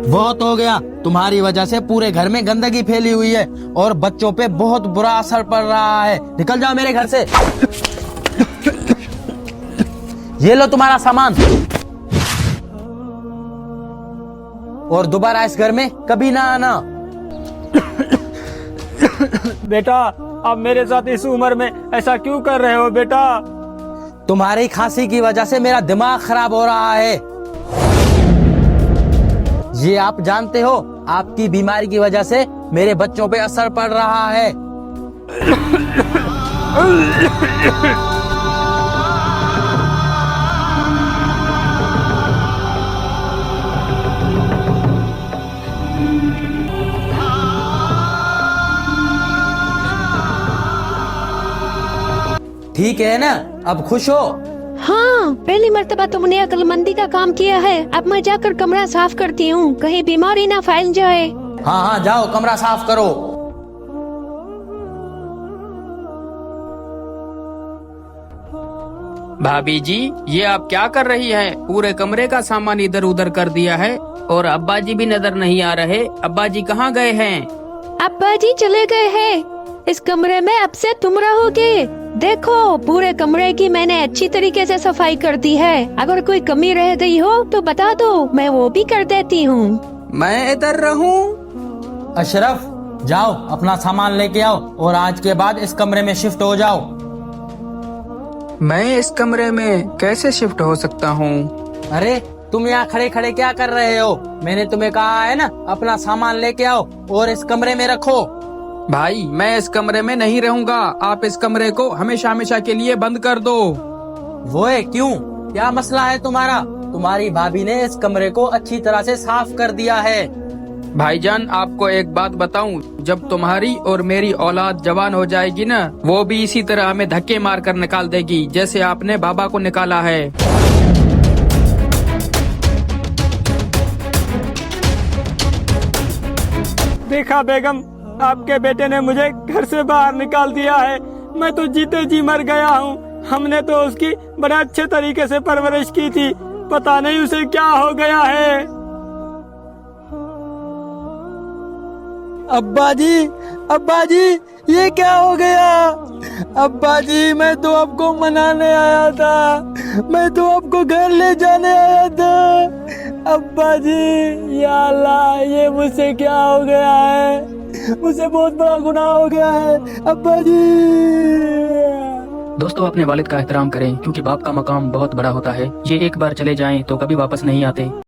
बहुत हो गया, तुम्हारी वजह से पूरे घर में गंदगी फैली हुई है और बच्चों पे बहुत बुरा असर पड़ रहा है। निकल जाओ मेरे घर से। ये लो तुम्हारा सामान और दोबारा इस घर में कभी ना आना। बेटा, आप मेरे साथ इस उम्र में ऐसा क्यों कर रहे हो बेटा? तुम्हारी खांसी की वजह से मेरा दिमाग खराब हो रहा है। ये आप जानते हो, आपकी बीमारी की वजह से मेरे बच्चों पे असर पड़ रहा है। ठीक है ना, अब खुश हो? हाँ, पहली मर्तबा तुमने अक्लमंदी का काम किया है। अब मैं जाकर कमरा साफ करती हूँ, कहीं बीमारी ना फैल जाए। हाँ हाँ, जाओ कमरा साफ करो। भाभी जी, ये आप क्या कर रही हैं? पूरे कमरे का सामान इधर उधर कर दिया है और अब्बा जी भी नजर नहीं आ रहे। अब्बा जी कहाँ गए हैं? अब्बा जी चले गए हैं। इस कमरे में अब से तुम रहोगे। देखो, पूरे कमरे की मैंने अच्छी तरीके से सफाई कर दी है। अगर कोई कमी रह गई हो तो बता दो, मैं वो भी कर देती हूँ। मैं इधर रहूं? अशरफ, जाओ अपना सामान लेके आओ और आज के बाद इस कमरे में शिफ्ट हो जाओ। मैं इस कमरे में कैसे शिफ्ट हो सकता हूँ? अरे तुम यहाँ खड़े खड़े क्या कर रहे हो? मैंने तुम्हें कहा है ना, अपना सामान लेके आओ और इस कमरे में रखो। भाई, मैं इस कमरे में नहीं रहूंगा। आप इस कमरे को हमेशा हमेशा के लिए बंद कर दो। वो है क्यों? क्या मसला है तुम्हारा? तुम्हारी भाभी ने इस कमरे को अच्छी तरह से साफ कर दिया है। भाईजान, आपको एक बात बताऊं, जब तुम्हारी और मेरी औलाद जवान हो जाएगी ना, वो भी इसी तरह हमें धक्के मार कर निकाल देगी, जैसे आपने बाबा को निकाला है। देखा बेगम, आपके बेटे ने मुझे घर से बाहर निकाल दिया है। मैं तो जीते जी मर गया हूँ। हमने तो उसकी बड़े अच्छे तरीके से परवरिश की थी, पता नहीं उसे क्या हो गया है। अब्बा जी, ये क्या हो गया? अब्बा जी, मैं तो आपको मनाने आया था, मैं तो आपको घर ले जाने आया था। अब्बा जी, या अल्लाह, ये मुझसे क्या हो गया है? मुझसे बहुत बड़ा गुनाह हो गया है। अब्बा जी। दोस्तों, अपने वालिद का एहतराम करें, क्योंकि बाप का मकाम बहुत बड़ा होता है। ये एक बार चले जाएं तो कभी वापस नहीं आते।